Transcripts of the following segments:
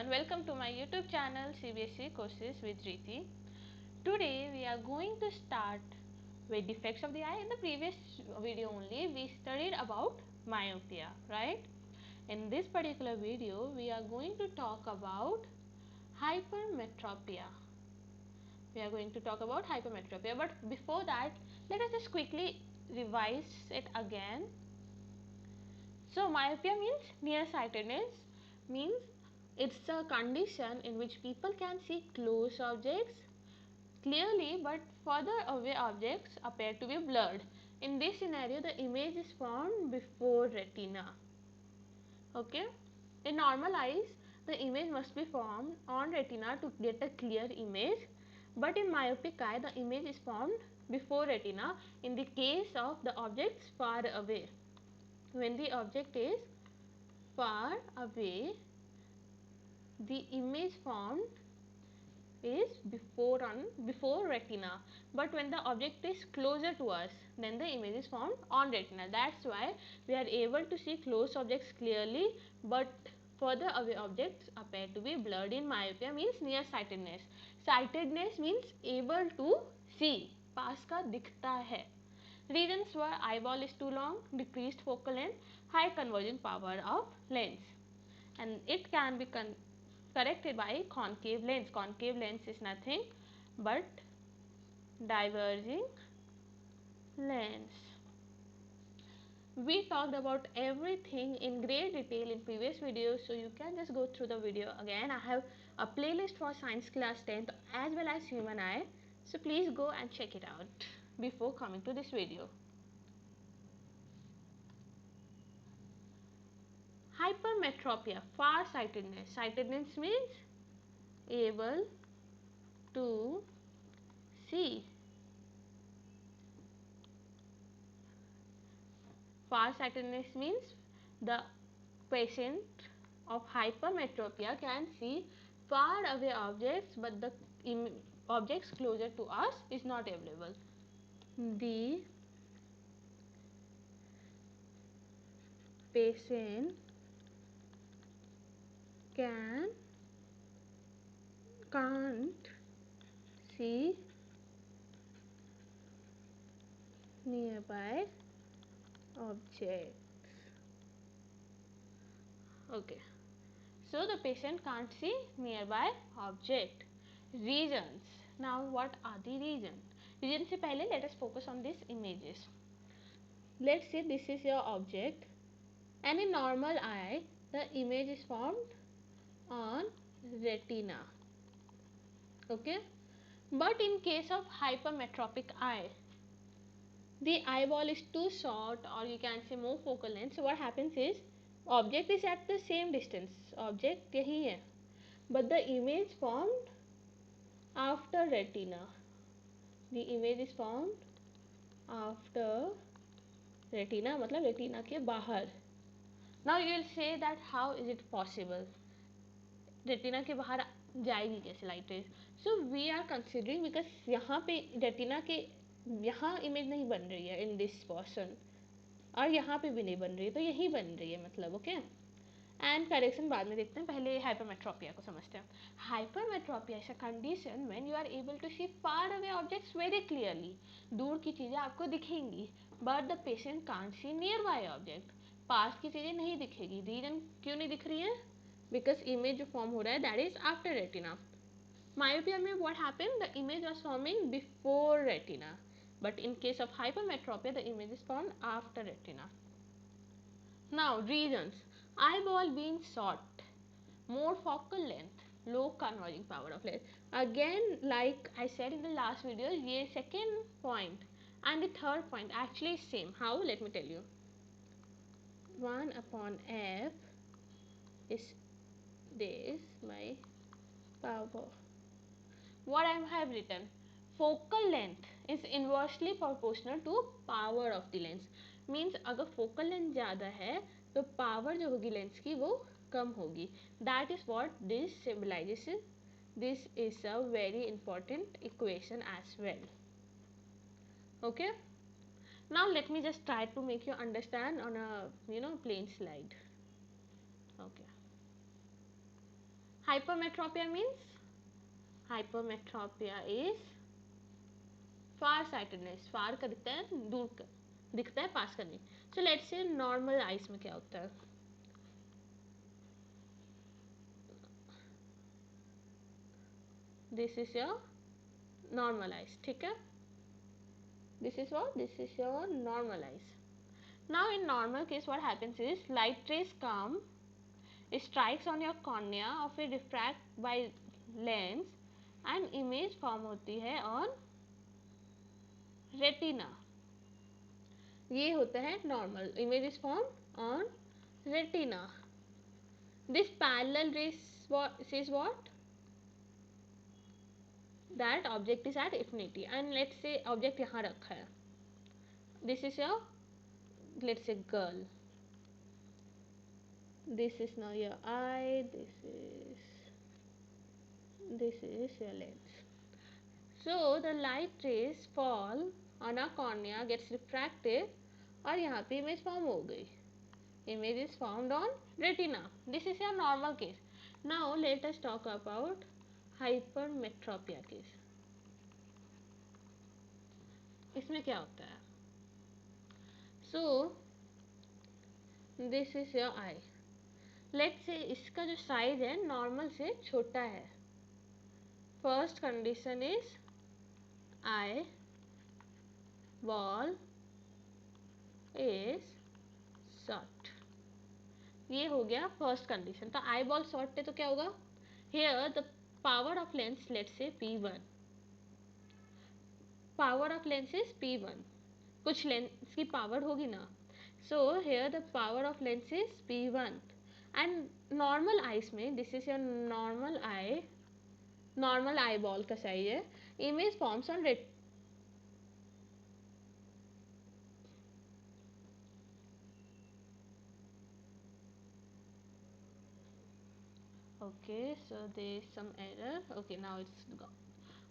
welcome to my YouTube channel CBSE Courses with Riti. Today we are going to start with defects of the eye. In the previous video only we studied about myopia, right? In this particular video we are going to talk about hypermetropia. But before that, let us just quickly revise it again. So myopia means nearsightedness, means it's a condition in which people can see close objects clearly but further away objects appear to be blurred. In this scenario, the image is formed before retina. Okay, in normal eyes, the image must be formed on retina to get a clear image, but in myopic eye, the image is formed before retina in the case of the objects far away. When the object is far away, the image formed is before retina, but when the object is closer to us, then the image is formed on retina. That's why we are able to see close objects clearly, but further away objects appear to be blurred. In myopia means nearsightedness. Sightedness means able to see, पास का दिखता है. Reasons were eyeball is too long, decreased focal length, high converging power of lens, and it can be corrected by concave lens. Concave lens is nothing but diverging lens. We talked about everything in great detail in previous videos, so you can just go through the video again. I have a playlist for science class 10th as well as human eye, so please go and check it out before coming to this video. Hypermetropia, far-sightedness. Sightedness means able to see. Far-sightedness means the patient of hypermetropia can see far away objects, but the objects closer to us is not available. The patient can't see nearby objects. Okay, so the patient can't see nearby object. Reasons. Now what are the reasons? Reasons से पहले let us focus on these images. Let's say this is your object, and in normal eye the image is formed on retina. Okay, but in case of hypermetropic eye, the eyeball is too short, or you can say more focal length. So what happens is object is at the same distance, object yahi hai, but the image formed after retina. The image is formed after retina, मतलब retina के बाहर. Now you will say that how is it possible? Retina के बाहर जाएगी कैसे light rays? So we are considering because यहाँ पे retina के यहाँ इमेज नहीं बन रही है in this portion, और यहाँ पे भी नहीं बन रही है, तो यही बन रही है मतलब. ओके, एंड करेक्शन बाद में देखते हैं, पहले हाइपरमेट्रोपिया को समझते हैं. Hypermetropia is a condition when you are able to see far away objects very clearly. दूर की चीज़ें आपको दिखेंगी, but the patient can't see nearby object. पास की चीज़ें नहीं दिखेगी. रीजन क्यों नहीं दिख रही है? बिकॉज इमेज जो फॉर्म हो रहा है that is after retina. Myopia में what happened? The image was forming before retina, but in case of hypermetropia, the image is formed after retina. Now reasons: eyeball being short, more focal length, low converging power of lens. Again, like I said in the last video, ये second point and the third point actually is same. How? Let me tell you. 1 upon f is this my power. What I have written, focal length is inversely proportional to power of the lens. Means अगर focal length ज़्यादा है तो power जो होगी lens की वो कम होगी. That is what this symbolizes. This is a very important equation as well. Okay. Now let me just try to make you understand on a plain slide. Okay. hypermetropia means hypermetropia is far sightedness, far का दिखता है दूर का, दिखता है पास का नहीं. So let's say normal eyes में क्या होता है. This is your normal eyes. ठीक है, this is what, this is your normal eyes. Now in normal case what happens is light rays come, strikes on your cornea और फिर refract by lens and image form होती है on retina. ये होता है normal. Image is form on retina. This parallel raise says what, that object is at infinity and let's say object यहाँ रखा है. This is your, let's say, girl. This is now your eye. This is your lens. So the light rays fall on our cornea, gets refracted और यहाँ पे image form हो गई. Image is formed on retina. This is your normal case. Now let us talk about hypermetropia case. इसमें क्या होता है? So this is your eye. Let's say इसका जो साइज है नॉर्मल से छोटा है. First condition is eye ball is short. ये हो गया फर्स्ट कंडीशन. तो आई बॉल शॉर्ट है तो क्या होगा? Here the power of lens, let's say P1. Power of lens is P1. कुछ लेंस की पावर होगी ना. So here the power of lens is P1 and normal eyes में this is your normal eye. Normal eyeball का size है. Image forms on retina. Okay, so there is some error. Okay, now it's gone.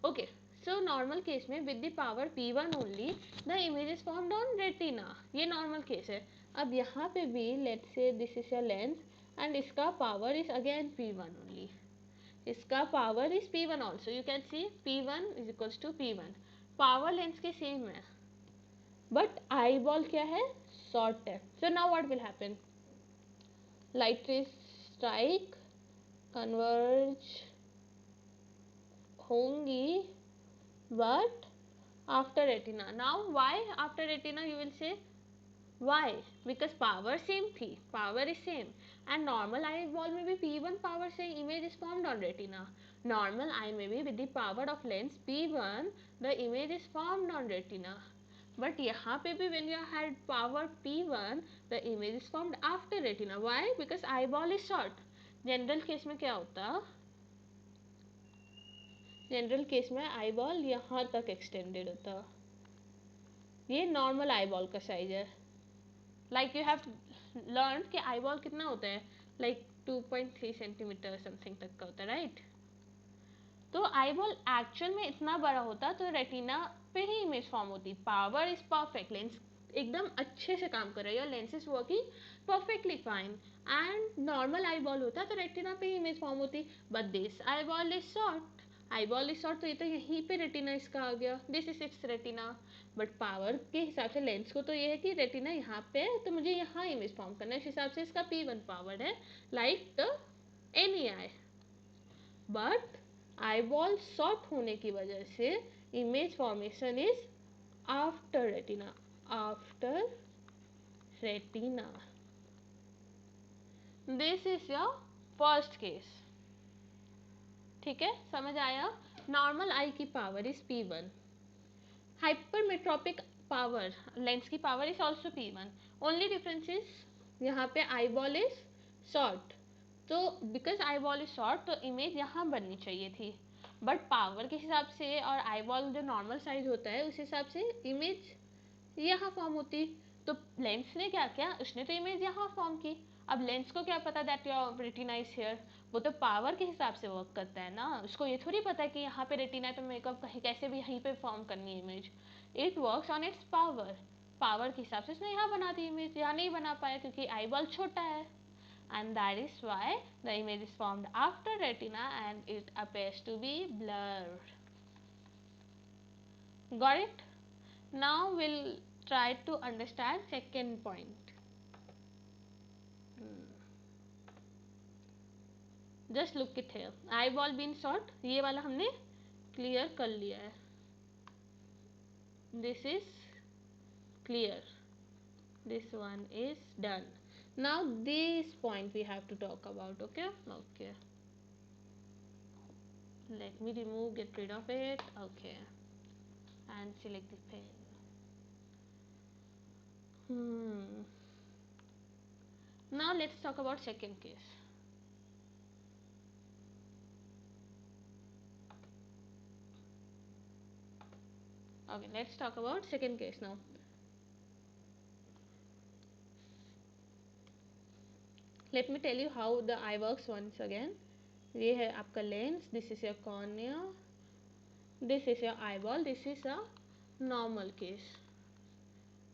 Okay, so normal case में with the power P1 only the image is formed on retina. ये normal case है. अब यहाँ पे भी let's say this is your lens and इसका power is again P1 only. इसका power is P1 also. You can see P1 is equals to P1. Power lens के same है. But eyeball क्या है? Short है. So now what will happen? Light rays strike, converge होंगी but after retina. Now why after retina you will say? Why? Because power same थी. Power is same and normal eyeball में भी P1 power से image is formed on retina. Normal eye में भी with the power of lens P1 the image is formed on retina. But यहाँ पे भी when you had power P1 the image is formed after retina. Why? Because eyeball is short. General case में क्या होता? General case में eye ball यहाँ तक extended होता. ये नॉर्मल आई बॉल का साइज है. लाइक यू हैव लर्न कि आई बॉल कितना होता है, लाइक 2.3 सेंटीमीटर समथिंग तक का होता है, राइट? तो आई बॉल एक्चुअल में इतना बड़ा होता तो रेटिना पे ही इमेज फॉर्म होती. Power is perfect. लेंस एकदम अच्छे से काम कर रही है. Lens is working perfectly fine and normal eye ball होता तो रेटिना पे ही इमेज फॉर्म होती. But this eye ball is short. Eye ball is short तो ये तो यहीं पे रेटिना इसका आ गया. This is it's retina. But power के हिसाब से लेंस को तो ये है कि रेटिना यहाँ पे है तो मुझे यहाँ इमेज फॉर्म करना है. इस हिसाब से इसका P1 पावर है like the any eye. But eyeball short होने की वजह से image formation is after retina. After retina. This is your first case. ठीक है, समझ आया? नॉर्मल आई की power is P1. Hypermetropic power, lens की power is also P1. Only difference is यहाँ पे आई बॉल इज शॉर्ट. तो because eyeball is short तो इमेज यहाँ बननी चाहिए थी. बट पावर के हिसाब से और आई बॉल जो नॉर्मल साइज होता है उस हिसाब से इमेज यहाँ फॉर्म होती. तो लेंस ने क्या किया? उसने तो इमेज यहाँ फॉर्म की. अब लेंस को क्या पता that your retina is here? वो तो पावर के हिसाब से वर्क करता है ना. उसको ये थोड़ी पता है कि यहाँ पे रेटिना है तो मेरे को कैसे भी यहीं पे फॉर्म करनी है image. It works on it's power. Power के हिसाब से उसने यहाँ बना दी इमेज. यहाँ नहीं बना पाया क्योंकि आई बॉल छोटा है. and that is why the image is formed after retina and it appears to be blurred. Got it? Now we'll try to understand second point. Just look it here. Eyeball being short, ये वाला हमने clear कर लिया है. This is clear. This one is done. Now this point we have to talk about. Okay. Let me get rid of it. Okay, and select the pen. Now let's talk about second case. Okay, let's talk about second case now. Let me tell you how the eye works once again. ये है आपका lens, this is your cornea, this is your eyeball, this is a normal case.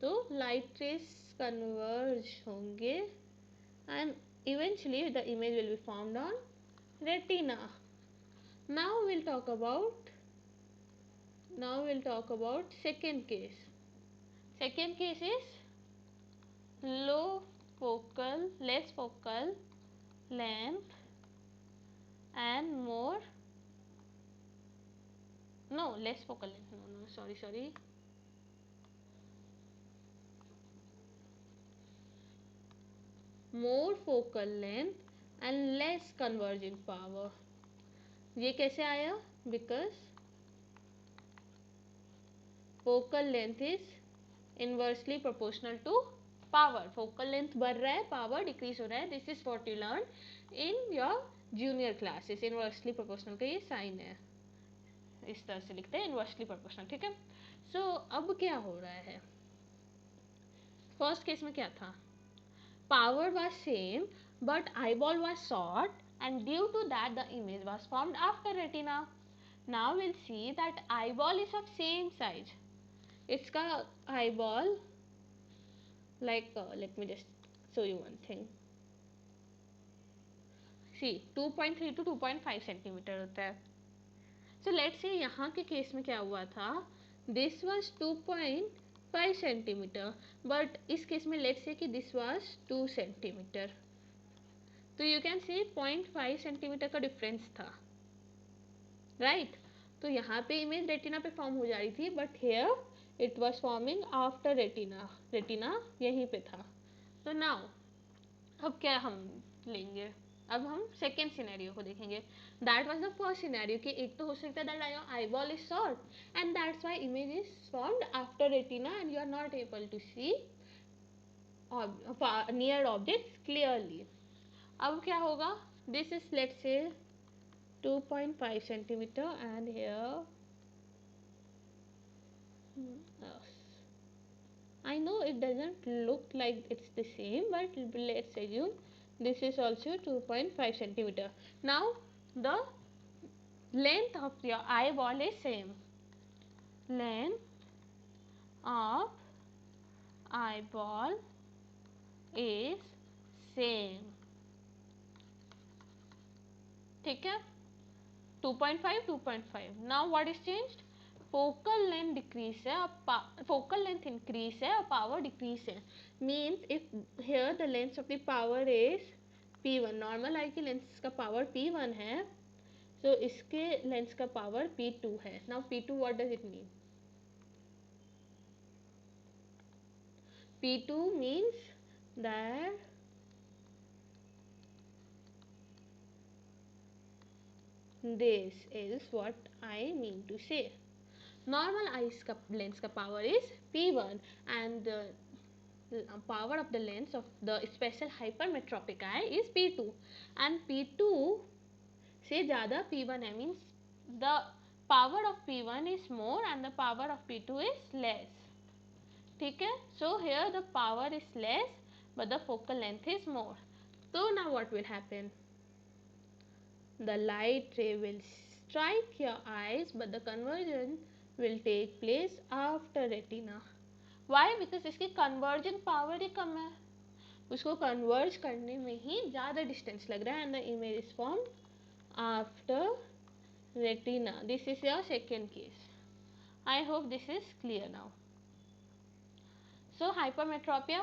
तो light rays converge होंगे and eventually the image will be formed on retina. Now we'll talk about second case. Second case is less focal length and less focal length. Sorry. More focal length and less converging power. ये कैसे आया? Because focal length is inversely proportional to power. Focal length बढ़ रहा है, power decrease हो रहा है. This is what you learn in your junior classes. Inversely proportional का ये sign है. इस तरह से लिखते हैं inversely proportional. ठीक है? So अब क्या हो रहा है? First case में क्या था? Power was same, but eyeball was short, and due to that the image was formed after retina. Now we'll see that eyeball is of same size. इसका eyeball, like let me just show you one thing. See, 2.3 to 2.5 centimetre होता है. So let's say यहाँ के case में क्या हुआ था? This was 2.5 centimetre, but इस केस में let's say कि this was 2 सेंटीमीटर. तो you can see 0.5 सेंटीमीटर का डिफरेंस था, right? तो यहाँ पे इमेज रेटिना पे फॉर्म हो जा रही थी, but here it was forming after retina यहीं पे था. तो नाउ अब क्या हम लेंगे? अब हम सेकेंड सिनेरियो को देखेंगे. That was the first scenario कि एक तो हो सकता है that your eyeball is short and that's why image is formed after retina and you are not able to see near objects clearly. अब क्या होगा? This is let's say 2.5 centimeter and here I know it doesn't look like it's the same, but let's assume this is also 2.5 centimeter. Now the length of your eyeball is same. Length of eyeball is same. ठीक है? 2.5. Now what is changed? Focal length decrease है, focal length increase है और power decrease है. Means if here the length of the power is P1, normal eye की lens का power P1 है, so इसके lens का power P2 है. Now P2 what does it mean? P2 means that this is what I mean to say. Normal eyes का lens का power is P1 and the power of the lens of the special hypermetropic eye is P2 and P2 से ज़्यादा P1 है, means the power of P1 is more and the power of P2 is less. ठीक है? So here the power is less but the focal length is more. So now what will happen? The light ray will strike your eyes but the conversion will take place after retina. Why? Because इसकी convergent power ही कम है. उसको converge करने में ही ज़्यादा distance लग रहा है, and the image is form after retina. This is your second case. I hope this is clear now. So hypermetropia,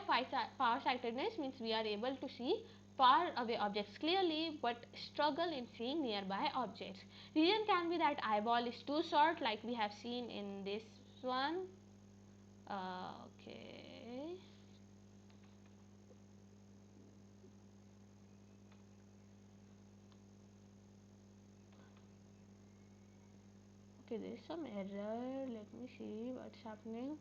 farsightedness, means we are able to see far away objects clearly but struggle in seeing nearby objects. Reason can be that eyeball is too short, like we have seen in this one. Okay. Okay, there is some error. Let me see what's happening.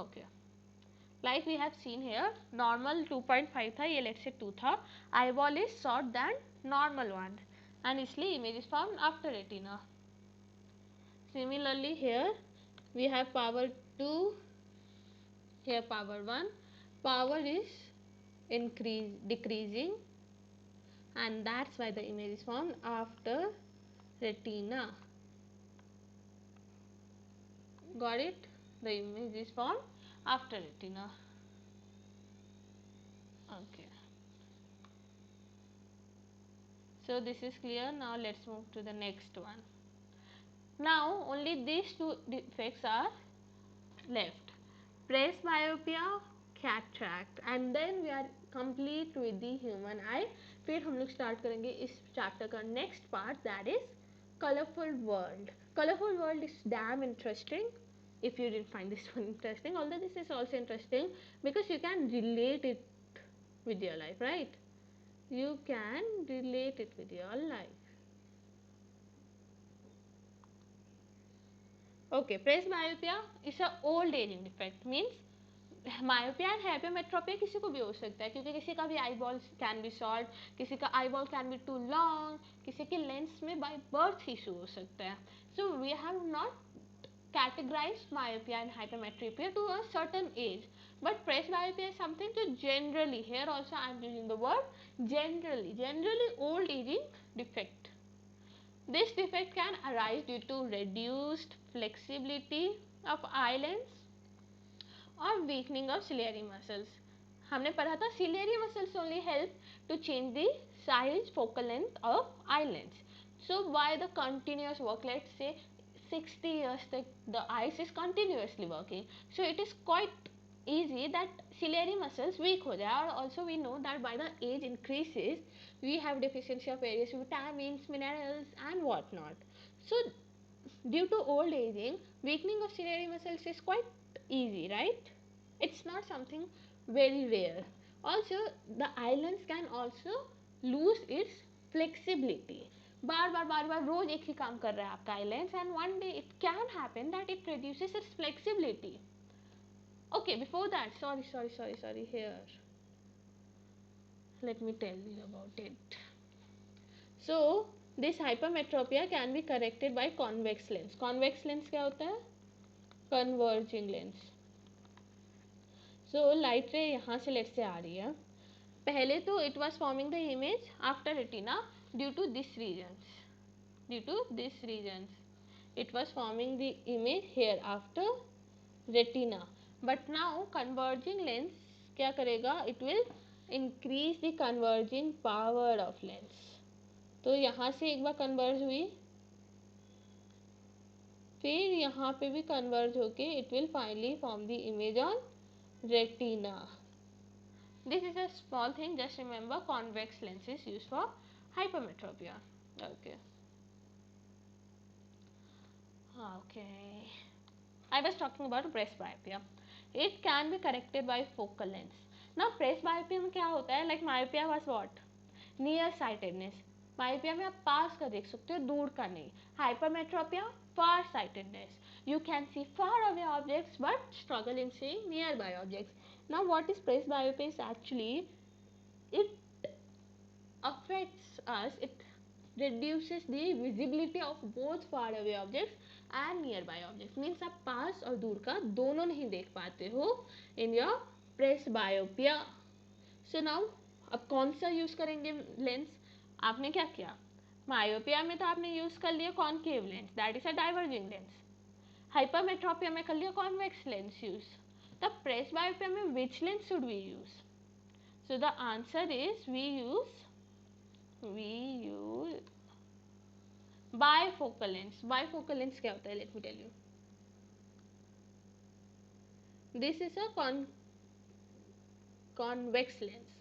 Okay. Like we have seen here, normal 2.5 था, ये let's say 2 था. Eyeball is short than normal one, and इसलिए image is formed after retina. Similarly here we have power 2, here power 1. Power is decreasing, and that's why the image is formed after retina. Got it? The image is formed after retina. Okay. So this is clear. Now let's move to the next one. Now only these two defects are left: presbyopia, cataract, and then we are complete with the human eye. फिर हम लोग start करेंगे इस chapter का next part, that is colorful world. Colorful world is damn interesting. If you didn't find this one interesting, although this is also interesting because you can relate it with your life, right? You can relate it with your life. Okay, presbyopia is a old aging defect. Means myopia and hypermetropia किसी को भी हो सकता है, क्योंकि किसी का भी eyeball can be short, किसी का eyeball can be too long, किसी के लेंस में बाय बर्थ इशू हो सकता है. So we have not categorized myopia and hypermetropia to a certain age, but presbyopia is something to generally, here also I am using the word generally old aging defect. This defect can arise due to reduced flexibility of eyelids or weakening of ciliary muscles. हमने पढ़ा था ciliary muscles only help to change the size, focal length of eyelids. So by the continuous work, let's say 60 years the eyes is continuously working, so it is quite easy that ciliary muscles weak हो जाए. और also we know that by the age increases we have deficiency of various vitamins, minerals and whatnot. So due to old aging, weakening of ciliary muscles is quite easy, right? It's not something very rare. Also the eyelids can also lose its flexibility. बार बार रोज एक ही काम कर रहा है आपका eyelids, and one day it can happen that it reduces its flexibility. Okay, before that, sorry, here let me tell you about it. So this hypermetropia can be corrected by convex lens. Convex lens क्या होता है? Converging lens. So light ray यहाँ से late से आ रही है. पहले तो it was forming the image after retina due to this regions. It was forming the image here after retina. But now converging lens क्या करेगा? It will increase the converging power of lens. तो यहाँ से एक बार converge हुई, फिर यहाँ पे भी कन्वर्ज होके it will finally form the image on retina. This is a small thing, just remember convex lens is used for hypermetropia. Okay. I was talking about presbyopia. It can be corrected by focal lens. Now presbyopia में क्या होता है? Like myopia was what? Near sightedness. myopia में आप पास का देख सकते हो, दूर का नहीं. hypermetropia, far sightedness. You can see far away objects but struggle in seeing nearby objects. Now what is presbyopia is actually, it affects us, it reduces the visibility of both far away objects and nearby objects. Means आप पास और दूर का दोनों नहीं देख पाते हो in your presbyopia. So now अब कौन सा यूज करेंगे लेंस? आपने क्या किया? मायोपिया में तो आपने यूज कर लिया concave lens, that is a diverging lens. hypermetropia में कर लिया convex lens use. The presbyopia में which lens should we use? So the answer is we use bifocal lens. Bifocal lens क्या होता है? Let me tell you. This is a convex lens.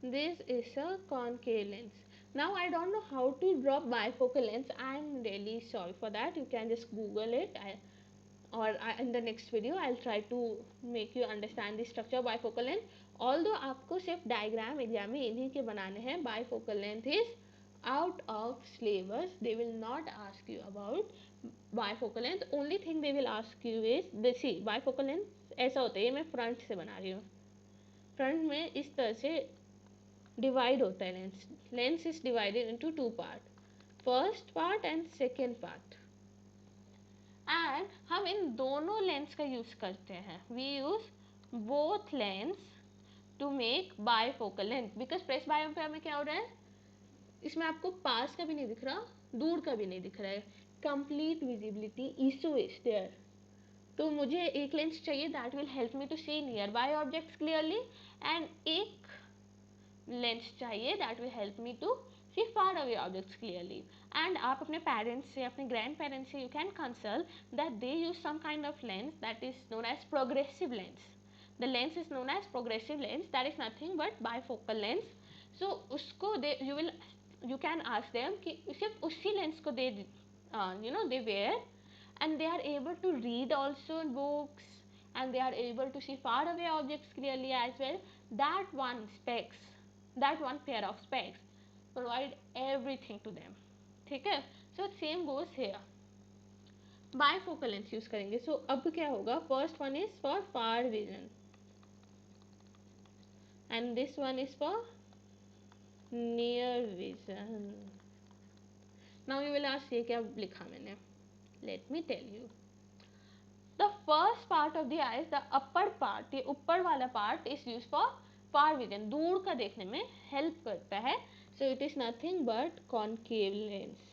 This is a concave lens. Now I don't know how to draw bifocal lens. I'm really sorry for that. You can just Google it. In the next video I'll try to make you understand the structure of bifocal lens. Although आपको सिर्फ diagram exam में इन्हीं के बनाने हैं. Bifocal length is out of syllabus. They will not ask you about bifocal length. Only thing they will ask you is see bifocal length ऐसा होता है. ये मैं फ्रंट से बना रही हूँ. फ्रंट में इस तरह से डिवाइड होता है lens. Lens is divided into two part, first part and second part. And हम इन दोनों लेंस का यूज करते हैं. We use both lens to make bifocal length. Because presbyopia में क्या हो रहा है, इसमें आपको पास का भी नहीं दिख रहा, दूर का भी नहीं दिख रहा है. Complete visibility issue is there. तो मुझे एक लेंस चाहिए that will help me to see nearby objects clearly, and एक लेंस चाहिए that will help me to see far away objects clearly. And आप अपने पेरेंट्स से, अपने ग्रैंड पेरेंट्स से you can consult that they use some kind of lens that is known as progressive lens. The lens is known as progressive lens, that is nothing but bifocal lens. So उसको you can ask them कि सिर्फ उसी lens को दे दे where, and they are able to read also books, and they are able to see far away objects clearly as well. That one pair of specs provide everything to them. ठीक है. So same goes here. Bifocal lens use करेंगे. So अब क्या होगा, first one is for far vision and this one is for near vision. Now you will ask ये क्या लिखा मैंने. Let me tell you. The first part of the eyes, the upper part, ये ऊपर वाला part is used for far vision. दूर का देखने में help करता है. So it is nothing but concave lens.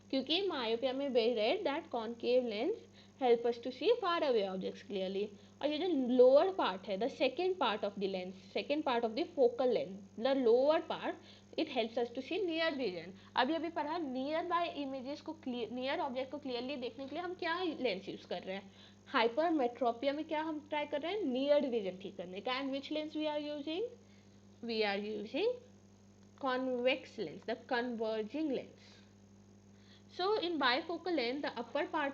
क्योंकि myopia में we read that concave lens help us to see far away objects clearly. और ये जो lower part है, the second part of the lens, second part of the focal length, the lower part, it helps us to see near vision. अभी पढ़ा near by images को near object को clearly देखने के लिए हम क्या lens use कर रहे हैं. हाइपरमेट्रोपिया में क्या हम ट्राई कर रहे हैं, नियर विजन ठीक करने का. And which lens we are using convex lens, the converging lens. So in bifocal lens the upper part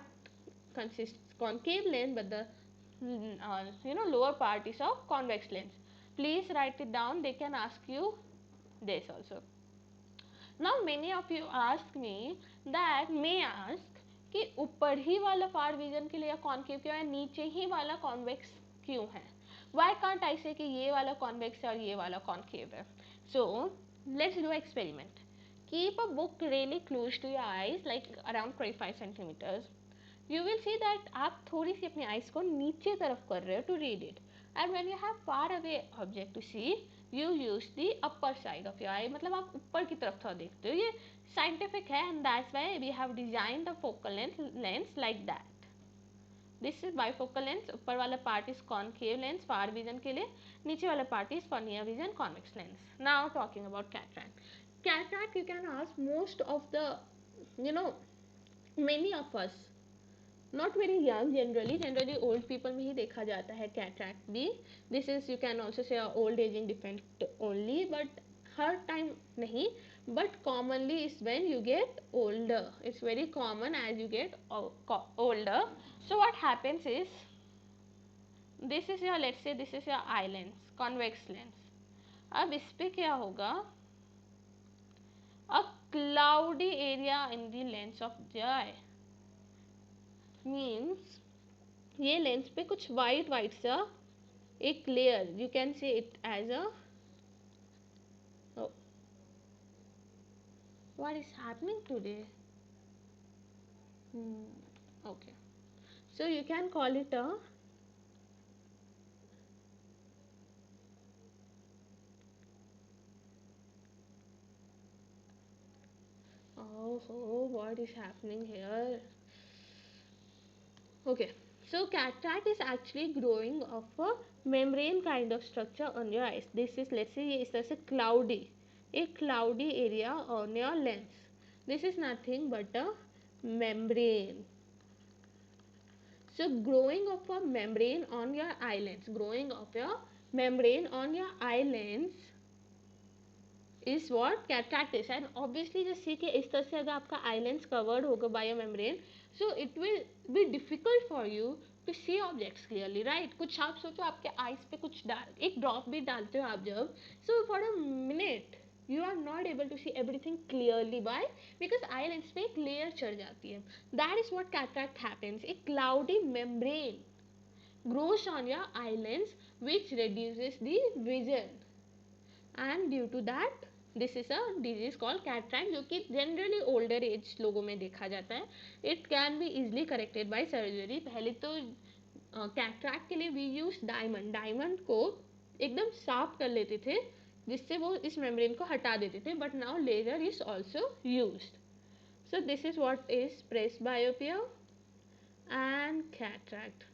consists concave lens but the lower part is of convex lens. Please write it down. They can ask you this also. Now many of you ask me that may ask कि ऊपर ही वाला फार vision के लिए concave क्यों है, नीचे ही वाला convex क्यों है. वाई कांट आई से कि ये वाला कॉन्वेक्स है और ये वाला कॉन्केव है. So let's do experiment. Keep a book really close to your eyes like around 25 centimetres. You will see that आप थोड़ी सी अपनी आईज को नीचे तरफ कर रहे हो to read it. And when you have far away object to see you use the upper side of your eye. मतलब आप ऊपर की तरफ थोड़ा देखते हो. ये साइंटिफिक है and that's why we have designed the focal lens like that. This is bifocal lens. ऊपर वाला part is concave lens far vision के लिए, नीचे वाला part is for near vision convex lens. Now talking about cataract. Cataract you can ask most of the many of us, not very young, generally old people में ही देखा जाता है cataract भी. This is you can also say old aging defect only, but her time नहीं, but commonly is when you get older. It's very common as you get older. So what happens is, this is your, let's say this is your eye lens, convex lens. अब इस पे क्या होगा, a cloudy area in the lens of the eye means ये lens पे कुछ white white सा एक layer, you can say it as a, what is happening today? Okay, so you can call it a what is happening here? Okay, so cataract is actually growing of a membrane kind of structure on your eyes. This is, let's say, is a cloudy area on your lens. This is nothing but a membrane. So growing of a membrane on your eyelids is what cataract is. And obviously just see कि इस तरह से अगर आपका eyelids covered होगा by a membrane, so it will be difficult for you to see objects clearly, right? कुछ आप सोचो आपके eyes पे कुछ एक drop भी डालते हो आप जब, so for a minute you are not able to see everything clearly. Why? Because eyelids पे एक layer चढ़ जाती है. That is what cataract happens. A cloudy membrane grows on your eyelids which reduces the vision, and due to that this is a disease called cataract, जो कि generally older age लोगों में देखा जाता है. It can be easily corrected bye surgery. पहले तो cataract के लिए वी यूज डायमंड को एकदम साफ कर लेते थे जिससे वो इस मेम्ब्रेन को हटा देते थे, but now laser is also used. So this is what is presbyopia and cataract.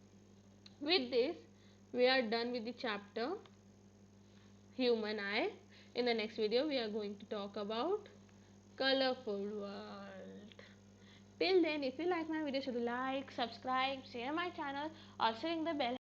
With this we are done with the chapter human eye. In the next video we are going to talk about colorful world. Till then, if you like my video, should like, subscribe, share my channel, also ring the bell